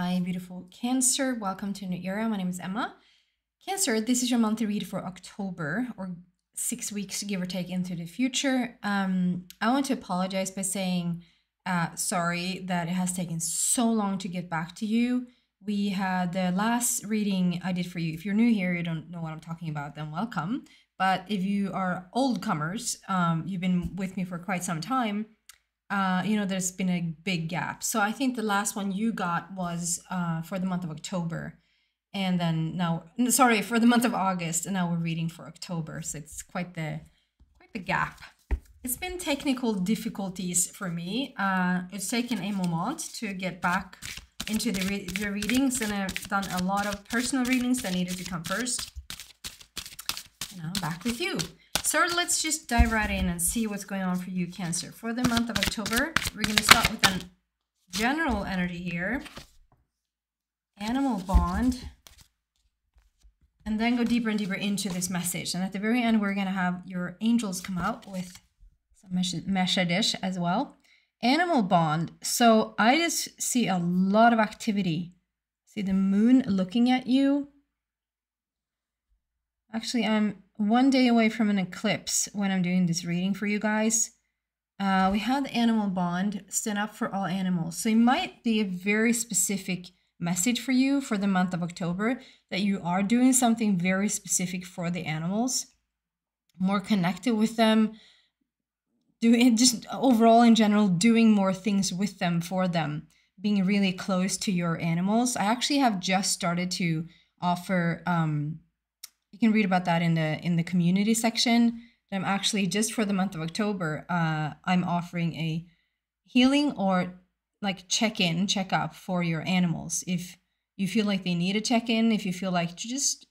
Hi, beautiful Cancer. Welcome to a new era. My name is Emma. Cancer, this is your monthly read for October, or 6 weeks, give or take, into the future. I want to apologize by saying sorry that it has taken so long to get back to you. We had the last reading I did for you. If you're new here, you don't know what I'm talking about, then welcome. But if you are old comers, you've been with me for quite some time, there's been a big gap. So I think the last one you got was for the month of October. And then now, sorry, for the month of August, and now we're reading for October. So it's quite the gap. It's been technical difficulties for me. It's taken a moment to get back into the readings, and I've done a lot of personal readings that needed to come first. And I'm back with you. So let's just dive right in and see what's going on for you, Cancer. For the month of October, we're going to start with a general energy here. Animal bond. And then go deeper and deeper into this message. And at the very end, we're going to have your angels come out with some message as well. Animal bond. So I just see a lot of activity. See the moon looking at you. Actually, I'm 1 day away from an eclipse when I'm doing this reading for you guys. We had the animal bond, stand up for all animals. So it might be a very specific message for you for the month of October, that you are doing something very specific for the animals, more connected with them, doing just overall in general, doing more things with them, for them, being really close to your animals. I actually have just started to offer, you can read about that in the community section. I'm actually, just for the month of October, I'm offering a healing or like check-up for your animals. If you feel like they need a check-in, if you feel like just,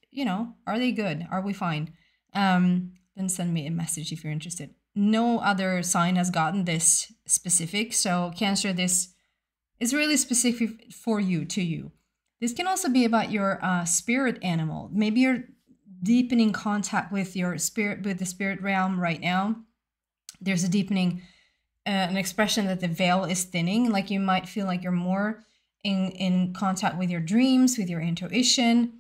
are they good? Are we fine? Then send me a message if you're interested. No other sign has gotten this specific. So Cancer, this is really specific for you, to you. This can also be about your spirit animal. Maybe you're deepening contact with your spirit, with the spirit realm right now. There's a deepening, an expression that the veil is thinning. Like you might feel like you're more in contact with your dreams, with your intuition,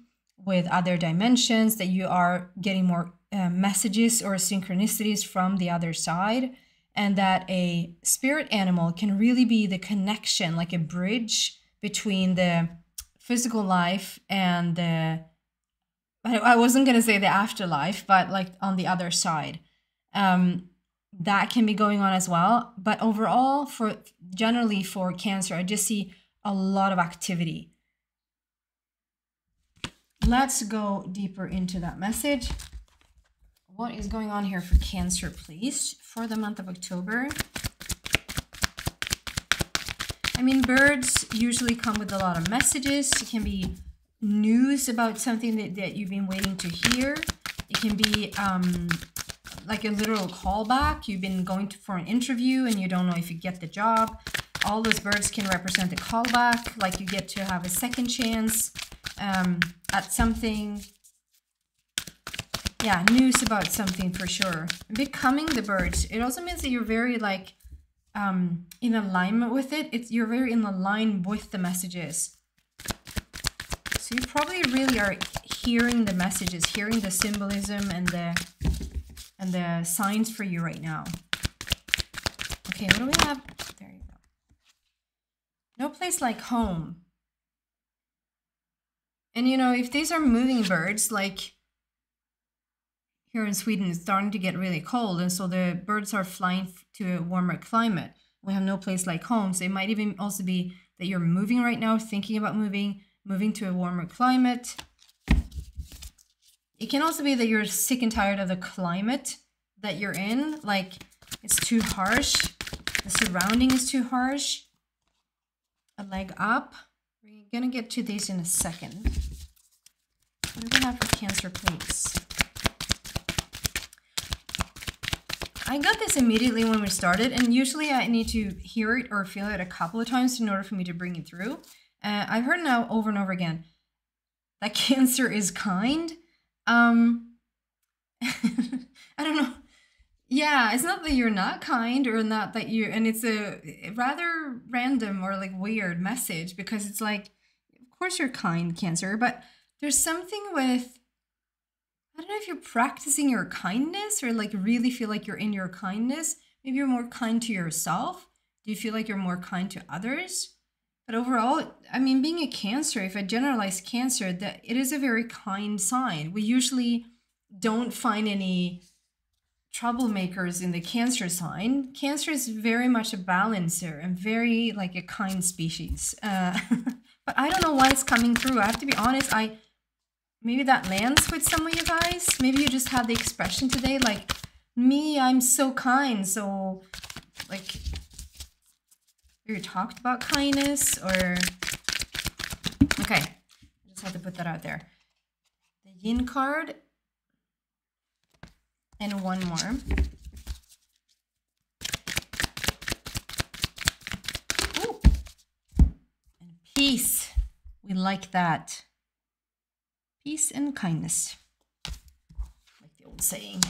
with other dimensions, that you are getting more messages or synchronicities from the other side, and that a spirit animal can really be the connection, like a bridge between the physical life and I wasn't going to say the afterlife, but like on the other side. That can be going on as well. But overall, generally for Cancer, I just see a lot of activity. Let's go deeper into that message. What is going on here for Cancer, please, for the month of October? I mean, birds usually come with a lot of messages. It can be news about something that you've been waiting to hear. It can be like a literal callback. You've been going for an interview and you don't know if you get the job. All those birds can represent a callback, like you get to have a second chance at something. Yeah, news about something for sure. Becoming the birds. It also means that you're very like in alignment with it. You're very in line with the messages. So you probably really are hearing the messages, hearing the symbolism and the signs for you right now. Okay, what do we have? There you go. No place like home. And if these are moving birds, like here in Sweden, it's starting to get really cold, and so the birds are flying to a warmer climate. We have no place like home, so it might even also be that you're moving right now, thinking about moving to a warmer climate. It can also be that you're sick and tired of the climate that you're in, like it's too harsh, the surrounding is too harsh. A leg up. We're gonna get to these in a second. What do we have for Cancer, please? I got this immediately when we started, and usually I need to hear it or feel it a couple of times in order for me to bring it through. I've heard now over and over again that Cancer is kind. I don't know. Yeah, it's not that you're not kind or not that you, and it's a rather random or like weird message, because it's like course you're kind, Cancer, but there's something with, I don't know if you're practicing your kindness or like really feel like you're in your kindness. Maybe you're more kind to yourself. Do you feel like you're more kind to others? But overall, I mean, being a Cancer, if I generalize Cancer, that it is a very kind sign. We usually don't find any troublemakers in the Cancer sign. Cancer is very much a balancer and very like a kind species. But I don't know why it's coming through. I have to be honest. Maybe that lands with some of you guys. Maybe you just had the expression today, like, me, I'm so kind. So, like, you talked about kindness or... Okay, I just had to put that out there. The Yin card. And one more. Ooh. And peace. We like that. Peace and kindness. Like the old saying.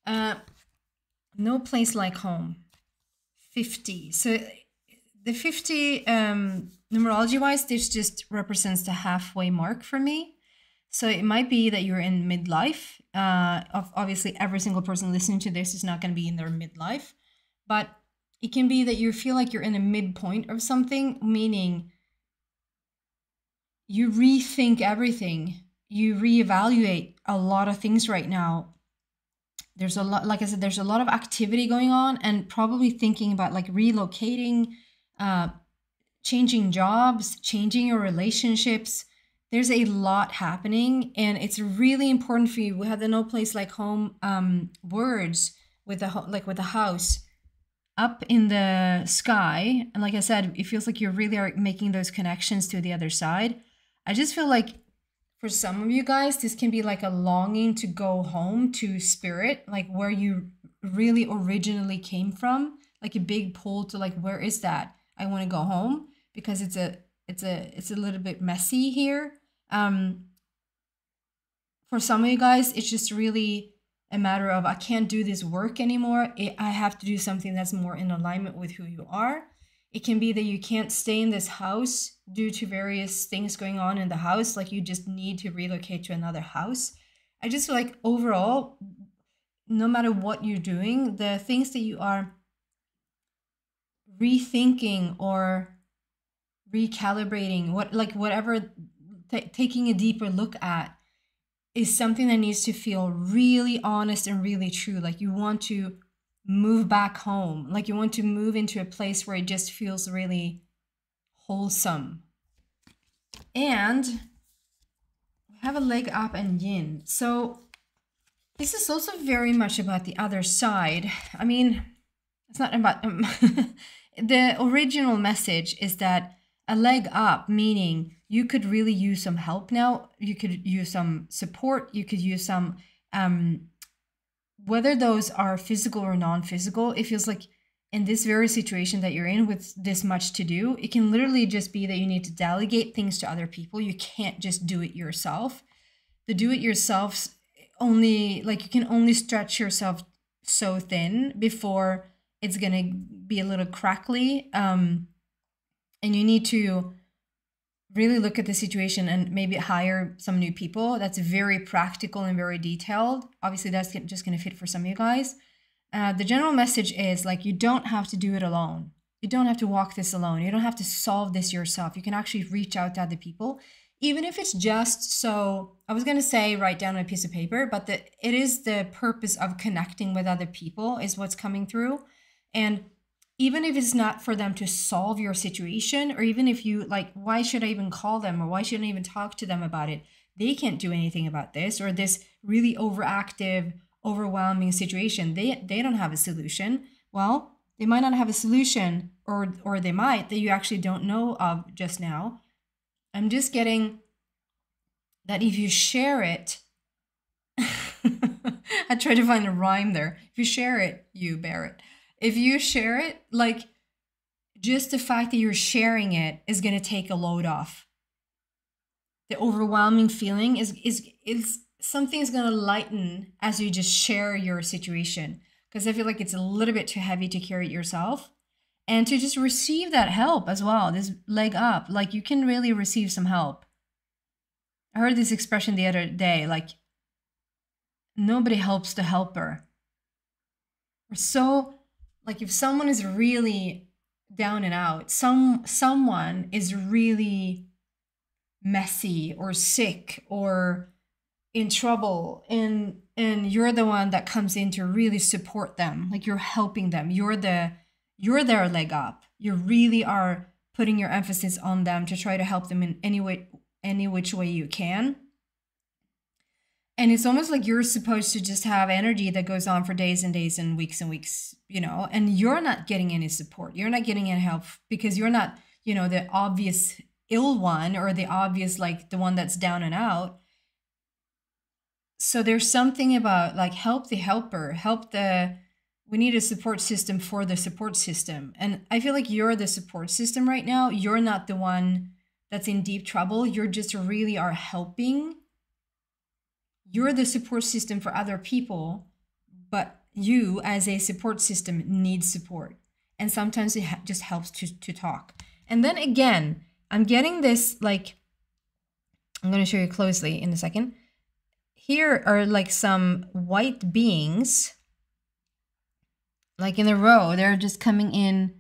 No place like home. 50. So the 50, numerology-wise, this just represents the halfway mark for me. So it might be that you're in midlife. Obviously, every single person listening to this is not going to be in their midlife. But it can be that you feel like you're in a midpoint of something, meaning you rethink everything. You reevaluate a lot of things right now. There's a lot, like I said, there's a lot of activity going on and probably thinking about like relocating, changing jobs, changing your relationships. There's a lot happening and it's really important for you. We have the no place like home words with the with the house up in the sky. And like I said, it feels like you really are making those connections to the other side. I just feel like for some of you guys, this can be like a longing to go home to spirit, like where you really originally came from, like a big pull to like, where is that? I want to go home because it's a little bit messy here. For some of you guys, it's just really a matter of, I can't do this work anymore. I have to do something that's more in alignment with who you are. It can be that you can't stay in this house due to various things going on in the house. Like you just need to relocate to another house. I just feel like overall, no matter what you're doing, the things that you are rethinking or recalibrating, whatever, taking a deeper look at, is something that needs to feel really honest and really true. Like you want to move back home. Like you want to move into a place where it just feels really wholesome. And we have a leg up and yin. So this is also very much about the other side. I mean, it's not about... the original message is that a leg up, meaning you could really use some help now. You could use some support. You could use some... whether those are physical or non-physical, it feels like in this very situation that you're in with this much to do, it can literally just be that you need to delegate things to other people. You can't just do it yourself. The do-it-yourself only, like you can only stretch yourself so thin before it's going to be a little crackly. And you need to really look at the situation and maybe hire some new people. That's very practical and very detailed. Obviously, that's just going to fit for some of you guys. The general message is like, you don't have to do it alone. You don't have to walk this alone. You don't have to solve this yourself. You can actually reach out to other people, even if it's just so, I was going to say write down on a piece of paper, but it is the purpose of connecting with other people is what's coming through. And even if it's not for them to solve your situation, or even if you like, why should I even call them or why shouldn't I even talk to them about it? They can't do anything about this or this really overactive, overwhelming situation. They don't have a solution. Well, they might not have a solution or they might that you actually don't know of just now. I'm just getting that if you share it, I tried to find a rhyme there. If you share it, you bear it. If you share it, like just the fact that you're sharing it is going to take a load off. The overwhelming feeling is something is going to lighten as you just share your situation. Because I feel like it's a little bit too heavy to carry it yourself. and to just receive that help as well, this leg up. Like, you can really receive some help. I heard this expression the other day, like, nobody helps the helper. Or so, like, if someone is really down and out, someone is really messy or sick or in trouble, and you're the one that comes in to really support them, like you're helping them, you're their leg up, you really are putting your emphasis on them to try to help them in any which way you can. And it's almost like you're supposed to just have energy that goes on for days and days and weeks, and you're not getting any support. You're not getting any help because you're not, the obvious ill one, or the obvious, like, the one that's down and out. So there's something about, like, help the helper, we need a support system for the support system. And I feel like you're the support system right now. You're not the one that's in deep trouble. You're just really are helping. You're the support system for other people, but you as a support system need support. And sometimes it just helps to talk. And then again, I'm getting this, like, I'm going to show you closely in a second. Here are like some white beings, like in a row. They're just coming in.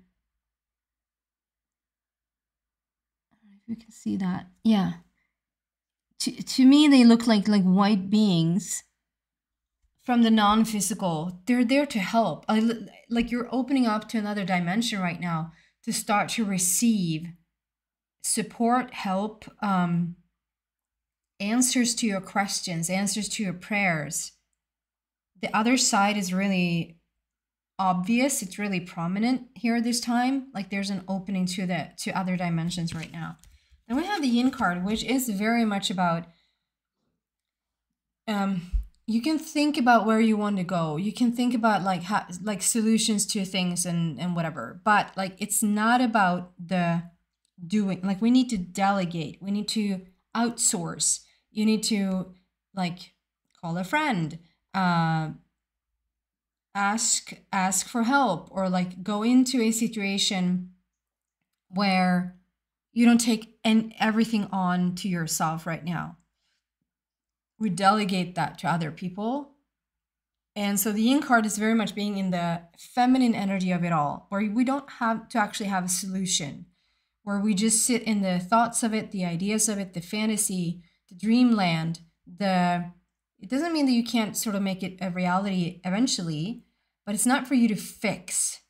I don't know if you can see that. Yeah. To me, they look like white beings from the non-physical. They're there to help. Like, you're opening up to another dimension right now to start to receive support, help, answers to your questions, answers to your prayers. The other side is really obvious. It's really prominent here this time. Like, there's an opening to other dimensions right now. Then we have the Yin card, which is very much about, you can think about where you want to go. You can think about like solutions to things and whatever. But like, it's not about the doing. Like, we need to delegate. We need to outsource. You need to, like, call a friend, ask for help, or like go into a situation where you don't take everything on to yourself right now. We delegate that to other people. And so the Yin card is very much being in the feminine energy of it all, where we don't have to actually have a solution, where we just sit in the thoughts of it, the ideas of it, the fantasy, the dreamland. It doesn't mean that you can't sort of make it a reality eventually, but it's not for you to fix.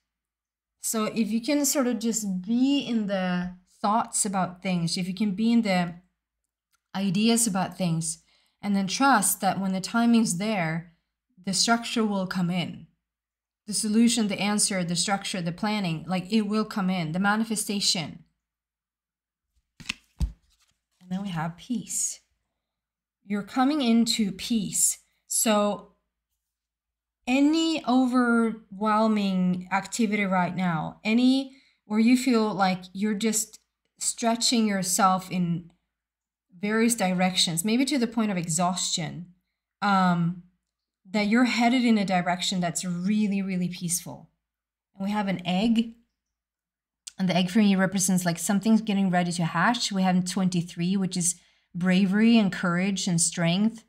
So if you can sort of just be in the thoughts about things, if you can be in the ideas about things, and then trust that when the timing's there, the structure will come in. The solution, the answer, the structure, the planning, like, it will come in, the manifestation. And then we have peace. You're coming into peace. So any overwhelming activity right now, any where you feel like you're just stretching yourself in various directions, maybe to the point of exhaustion, that you're headed in a direction that's really, really peaceful. And we have an egg. And the egg for me represents like something's getting ready to hatch. We have 23, which is bravery and courage and strength.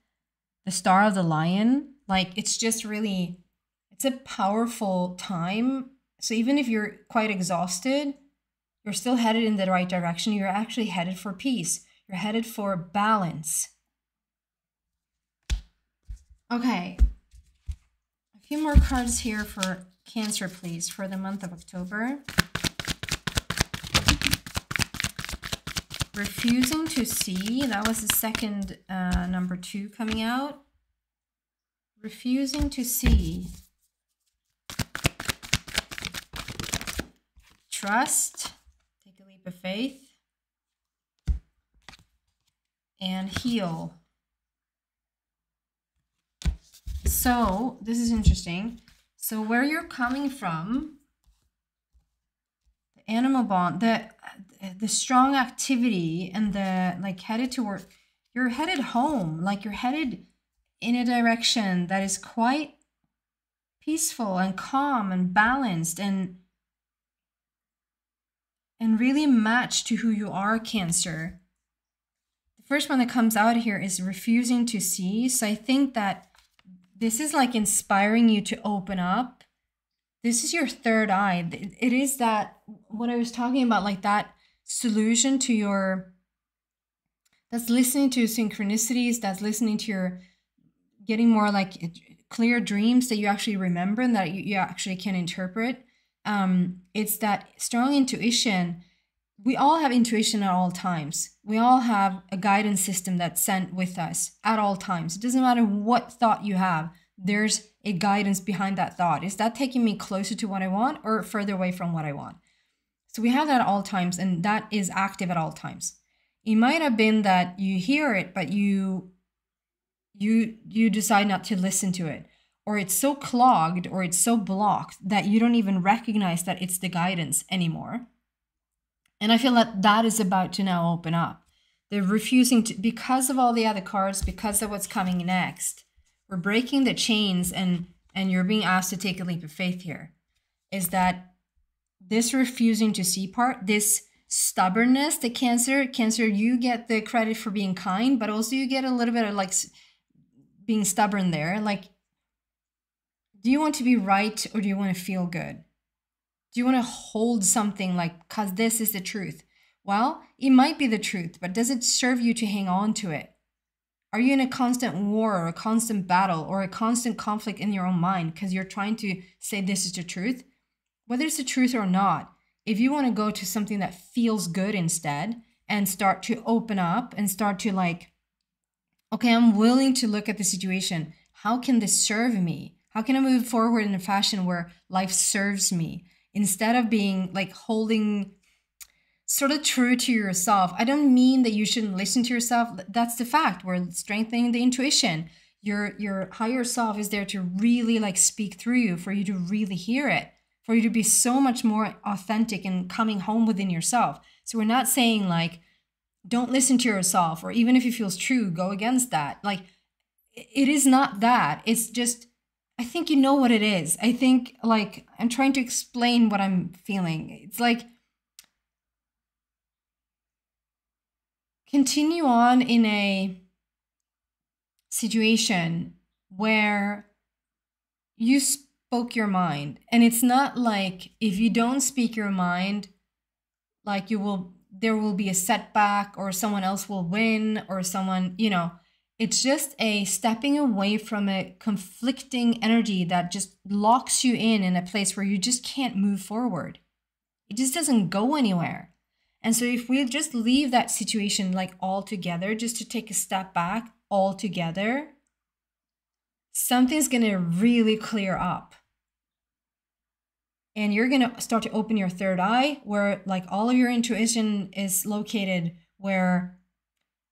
The star of the lion. Like, it's just really, it's a powerful time. So even if you're quite exhausted, you're still headed in the right direction. You're actually headed for peace. You're headed for balance. Okay. A few more cards here for Cancer, please, for the month of October. Refusing to see. That was the second number 2 coming out. Refusing to see. Trust. Take a leap of faith. And heal. So this is interesting. So where you're coming from, the animal bond, the strong activity, and the like headed toward, you're headed home, like you're headed in a direction that is quite peaceful and calm and balanced, and and really match to who you are, Cancer. The first one that comes out here is refusing to see. So I think that this is like inspiring you to open up. This is your third eye. It is that, what I was talking about, like that solution to your, that's listening to synchronicities, that's listening to your, getting more like clear dreams that you actually remember and that you actually can interpret. It's that strong intuition. We all have intuition at all times. We all have a guidance system that's sent with us at all times. It doesn't matter what thought you have, there's a guidance behind that thought. Is that taking me closer to what I want or further away from what I want? So we have that at all times, and that is active at all times. It might have been that you hear it, but you decide not to listen to it, or it's so clogged or it's so blocked that you don't even recognize that it's the guidance anymore. And I feel that that is about to now open up. They're refusing to, because of all the other cards, because of what's coming next. We're breaking the chains, and you're being asked to take a leap of faith here. Is that this refusing to see part, this stubbornness, the Cancer, you get the credit for being kind, but also you get a little bit of like being stubborn there. Like, do you want to be right or do you want to feel good? Do you want to hold something like, because this is the truth? Well, it might be the truth, but does it serve you to hang on to it? Are you in a constant war or a constant battle or a constant conflict in your own mind because you're trying to say this is the truth? Whether it's the truth or not, if you want to go to something that feels good instead and start to open up and start to like, okay, I'm willing to look at the situation. How can this serve me? How can I move forward in a fashion where life serves me? Instead of being like holding sort of true to yourself. I don't mean that you shouldn't listen to yourself. That's the fact. We're strengthening the intuition. Your higher self is there to really like speak through you, for you to really hear it, for you to be so much more authentic and coming home within yourself. So we're not saying like, don't listen to yourself, or even if it feels true, go against that. Like, it is not that. It's just, I think you know what it is. I think like, I'm trying to explain what I'm feeling. It's like, continue on in a situation where you spoke your mind. And it's not like if you don't speak your mind, like there will be a setback or someone else will win or someone, it's just a stepping away from a conflicting energy that just locks you in a place where you just can't move forward. It just doesn't go anywhere. And so if we just leave that situation like altogether, just to take a step back altogether, something's going to really clear up. And you're going to start to open your third eye, where like all of your intuition is located, where,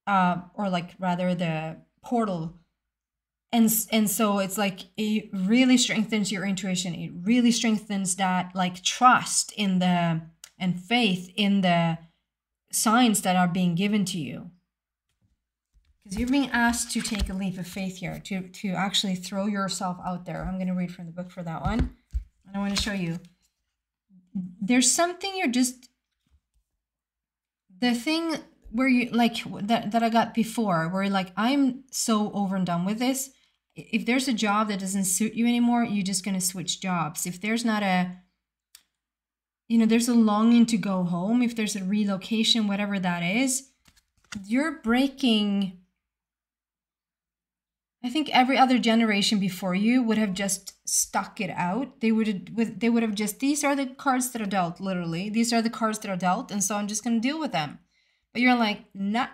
or like rather the portal. And so it's like, it really strengthens your intuition. It really strengthens that like trust in the, and faith in the signs that are being given to you. Because you're being asked to take a leap of faith here, to actually throw yourself out there. I'm going to read from the book for that one. And I want to show you. There's something you're just, the thing where you like that I got before, where you're like, I'm so over and done with this. If there's a job that doesn't suit you anymore, you're just going to switch jobs. If there's not a, there's a longing to go home, if there's a relocation, whatever that is, you're breaking. I think every other generation before you would have just stuck it out. They would have just, these are the cards that are dealt, literally. These are the cards that are dealt, and so I'm just going to deal with them. But you're like, nah,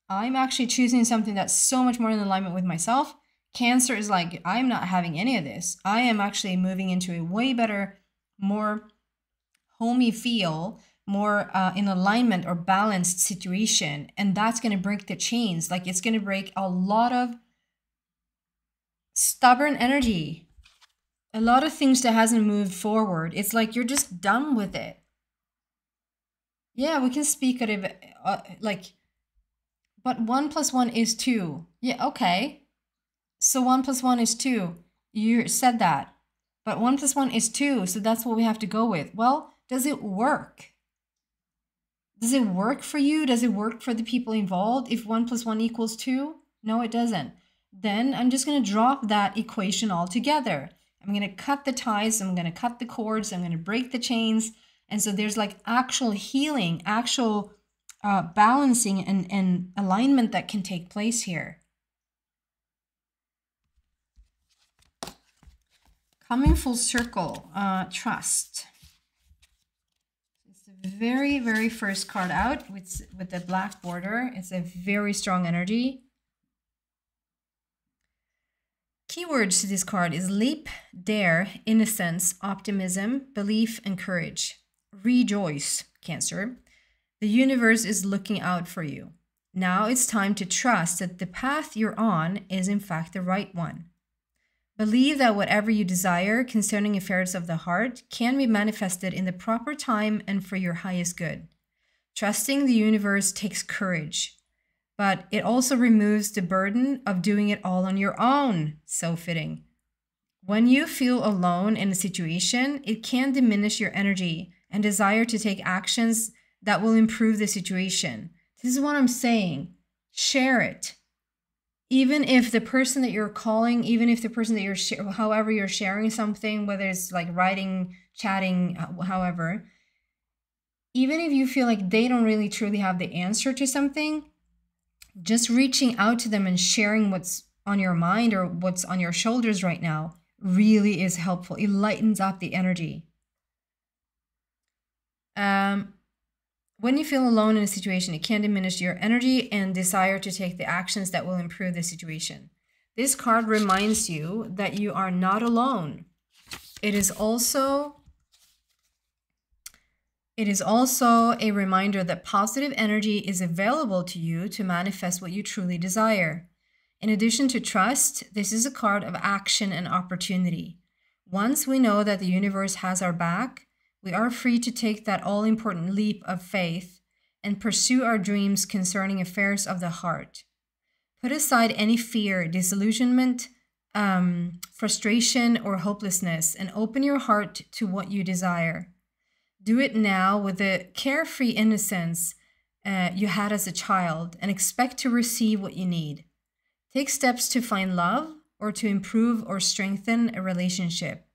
I'm actually choosing something that's so much more in alignment with myself. Cancer is like, I'm not having any of this. I am actually moving into a way better, more homey feel, more in alignment or balanced situation. And that's going to break the chains. Like, it's going to break a lot of stubborn energy, a lot of things that hasn't moved forward. It's like you're just done with it. Yeah, we can speak at it like, but 1 + 1 is 2. Yeah, okay. So 1 + 1 is 2. You said that. But 1 + 1 is 2, so that's what we have to go with. Well, does it work? Does it work for you? Does it work for the people involved? If 1 + 1 = 2? No, it doesn't. Then I'm just going to drop that equation altogether. I'm going to cut the ties. I'm going to cut the cords. I'm going to break the chains. And so there's like actual healing, actual balancing and alignment that can take place here. Coming full circle, trust. It's the very, very first card out with the black border. It's a very strong energy. Keywords to this card is leap, dare, innocence, optimism, belief, and courage. Rejoice, Cancer. The universe is looking out for you. Now it's time to trust that the path you're on is in fact the right one. Believe that whatever you desire concerning affairs of the heart can be manifested in the proper time and for your highest good. Trusting the universe takes courage, but it also removes the burden of doing it all on your own. So fitting. When you feel alone in a situation, it can diminish your energy and desire to take actions that will improve the situation. This is what I'm saying. Share it. Even if the person that you're calling, even if the person that you're, however you're sharing something, whether it's like writing, chatting, however, even if you feel like they don't really truly have the answer to something, just reaching out to them and sharing what's on your mind or what's on your shoulders right now really is helpful. It lightens up the energy. When you feel alone in a situation, it can diminish your energy and desire to take the actions that will improve the situation. This card reminds you that you are not alone. It is also a reminder that positive energy is available to you to manifest what you truly desire. In addition to trust, this is a card of action and opportunity. Once we know that the universe has our back, we are free to take that all-important leap of faith and pursue our dreams concerning affairs of the heart. Put aside any fear, disillusionment, frustration, or hopelessness, and open your heart to what you desire. Do it now with the carefree innocence you had as a child and expect to receive what you need. Take steps to find love or to improve or strengthen a relationship.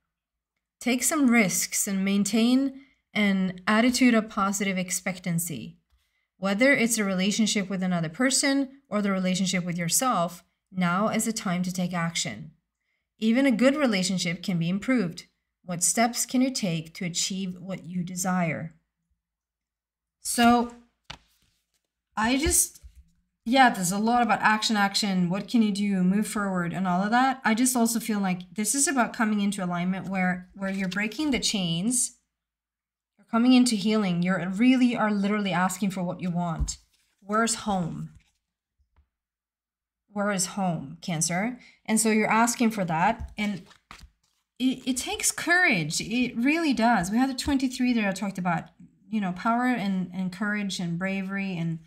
Take some risks and maintain an attitude of positive expectancy. Whether it's a relationship with another person or the relationship with yourself, now is the time to take action. Even a good relationship can be improved. What steps can you take to achieve what you desire? So, there's a lot about action, what can you do, move forward, and all of that. I just also feel like this is about coming into alignment where you're breaking the chains, you're coming into healing, you really are literally asking for what you want. Where's home? Where is home, Cancer? And so you're asking for that, and it takes courage. It really does. We had the 23 there I talked about, power and courage and bravery, and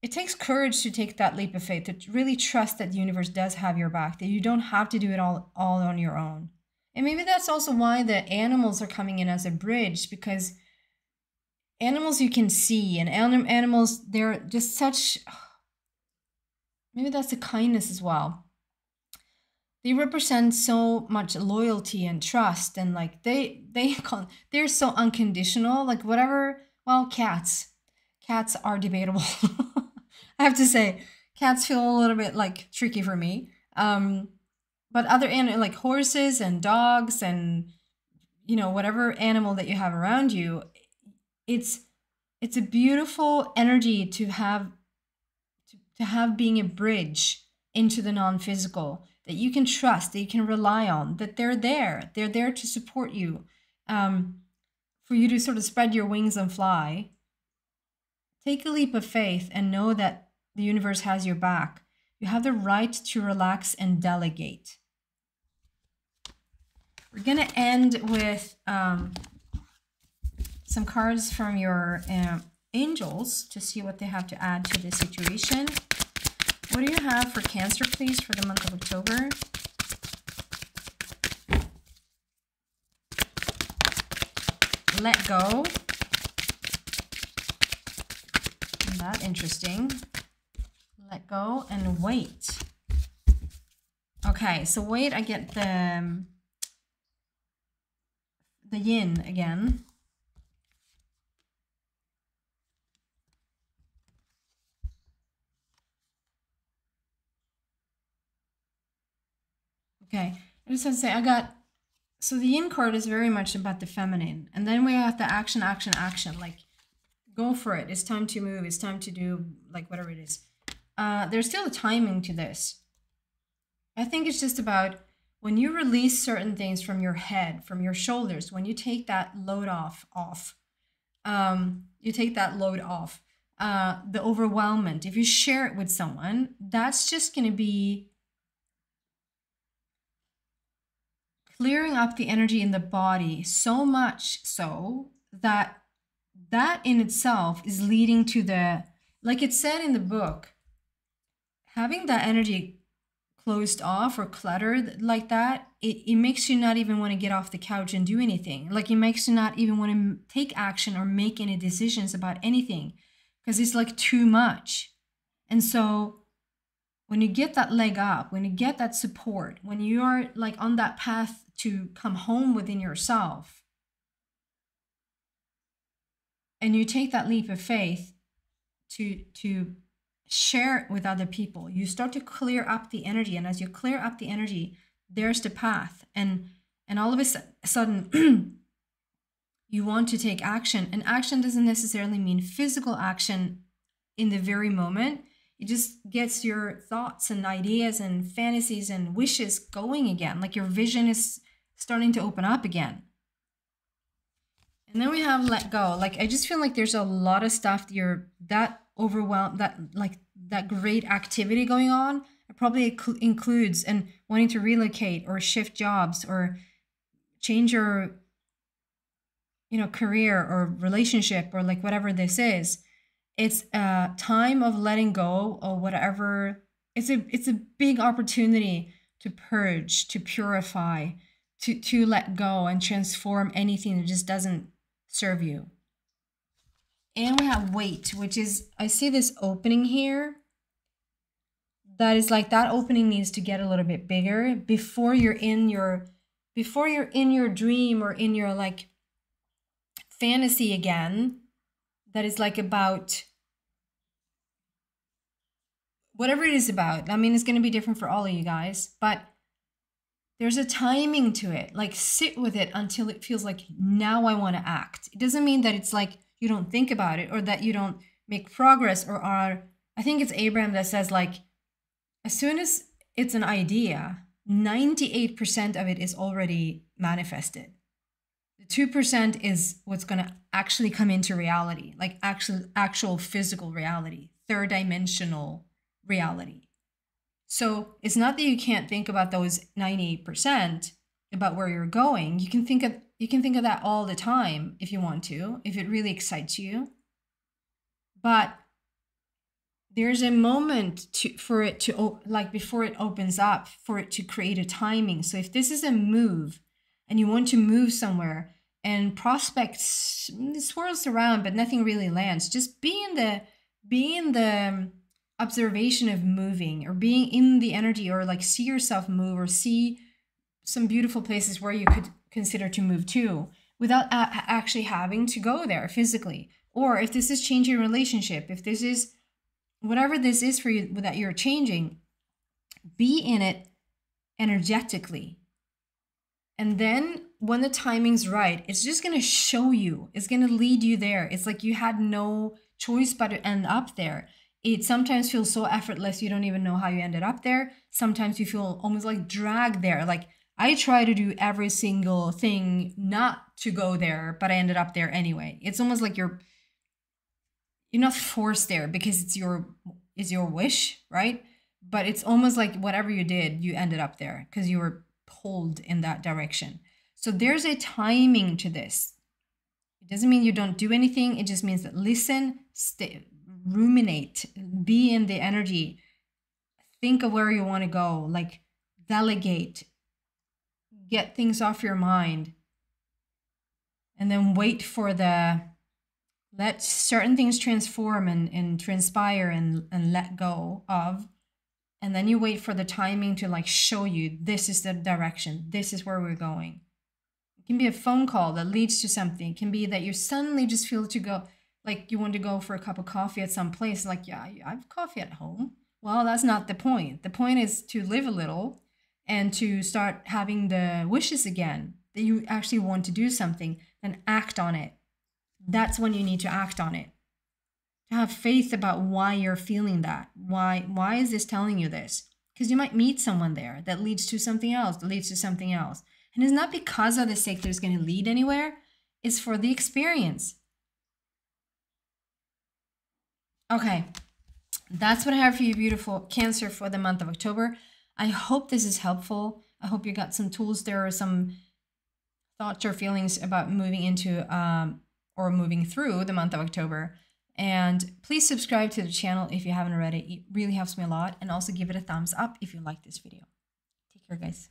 it takes courage to take that leap of faith, to really trust that the universe does have your back, that you don't have to do it all on your own. And maybe that's also why the animals are coming in as a bridge, because animals you can see, and animals, they're just such, maybe that's a kindness as well. They represent so much loyalty and trust, and like they're so unconditional, like whatever. Well, cats are debatable. I have to say, cats feel a little bit like tricky for me. But other animals like horses and dogs and whatever animal that you have around you, it's a beautiful energy to have being a bridge into the non-physical, that you can trust, that you can rely on, that they're there to support you, for you to sort of spread your wings and fly. Take a leap of faith and know that the universe has your back. You have the right to relax and delegate. We're going to end with some cards from your angels to see what they have to add to this situation. What do you have for Cancer, please, for the month of October? Let go. that interesting. Let go and wait. Okay, so wait, I get the yin again. Okay, I just want to say so the yin card is very much about the feminine. And then we have the action, action, action. Like, go for it. It's time to move. It's time to do, like, whatever it is. There's still a timing to this. I think it's just about when you release certain things from your head, from your shoulders, when you take that load off, you take that load off, the overwhelmment, if you share it with someone, that's just going to be clearing up the energy in the body, so much so that that in itself is leading to the, like it said in the book, having that energy closed off or cluttered like that, it makes you not even want to get off the couch and do anything. Like, it makes you not even want to take action or make any decisions about anything, because it's like too much. And so when you get that leg up, when you get that support, when you are like on that path to come home within yourself, and you take that leap of faith to share it with other people, you start to clear up the energy. And as you clear up the energy, there's the path. And all of a sudden, you want to take action. And action doesn't necessarily mean physical action in the very moment. It just gets your thoughts and ideas and fantasies and wishes going again. Like, your vision is starting to open up again. And then we have let go. Like, I just feel like there's a lot of stuff that overwhelmed, that great activity going on. It probably includes and wanting to relocate or shift jobs or change your, career or relationship, or like whatever this is. It's a time of letting go or whatever. It's a big opportunity to purge, to purify, to let go and transform anything that just doesn't serve you. And we have wait, which is, I see this opening here. That is like, that opening needs to get a little bit bigger before you're in your dream or in your like fantasy again. That is like about whatever it is about. I mean, it's going to be different for all of you guys, but there's a timing to it. Like, sit with it until it feels like, now I want to act. It doesn't mean that it's like you don't think about it or that you don't make progress or are. I think it's Abraham that says, like, as soon as it's an idea, 98% of it is already manifested. The 2% is what's going to actually come into reality, like actual physical reality, third dimensional reality. So it's not that you can't think about those 98% about where you're going. You can think of that all the time if you want to, if it really excites you. But there's a moment for it to, like, before it opens up, for it to create a timing. So if this is a move and you want to move somewhere and prospects swirls around but nothing really lands, just be in the observation of moving, or being in the energy, or like see yourself move, or see some beautiful places where you could consider to move to without actually having to go there physically. Or if this is changing a relationship, if this is whatever this is for you that you're changing, be in it energetically. And then when the timing's right, it's just going to show you, it's going to lead you there. It's like you had no choice but to end up there. It sometimes feels so effortless, you don't even know how you ended up there. Sometimes you feel almost like dragged there. Like, I try to do every single thing not to go there, but I ended up there anyway. It's almost like you're not forced there because it's your wish, right? But it's almost like whatever you did, you ended up there because you were pulled in that direction. So there's a timing to this. It doesn't mean you don't do anything. It just means that listen, ruminate, be in the energy, think of where you want to go, like delegate, get things off your mind, and then wait for the let certain things transform and transpire and let go of. And then you wait for the timing to like show you this is the direction, this is where we're going. It can be a phone call that leads to something. It can be that you suddenly just feel to go, like you want to go for a cup of coffee at some place. Like, yeah, I have coffee at home. Well, that's not the point. The point is to live a little and to start having the wishes again, that you actually want to do something, then act on it. That's when you need to act on it. To have faith about why you're feeling that. Why is this telling you this? Because you might meet someone there that leads to something else, that leads to something else. And it's not because of the sake that it's going to lead anywhere. It's for the experience. Okay, that's what I have for you, beautiful Cancer, for the month of October. I hope this is helpful. I hope you got some tools there, or some thoughts or feelings about moving into or moving through the month of October. And please subscribe to the channel if you haven't already. It really helps me a lot. And also give it a thumbs up if you like this video. Take care, guys.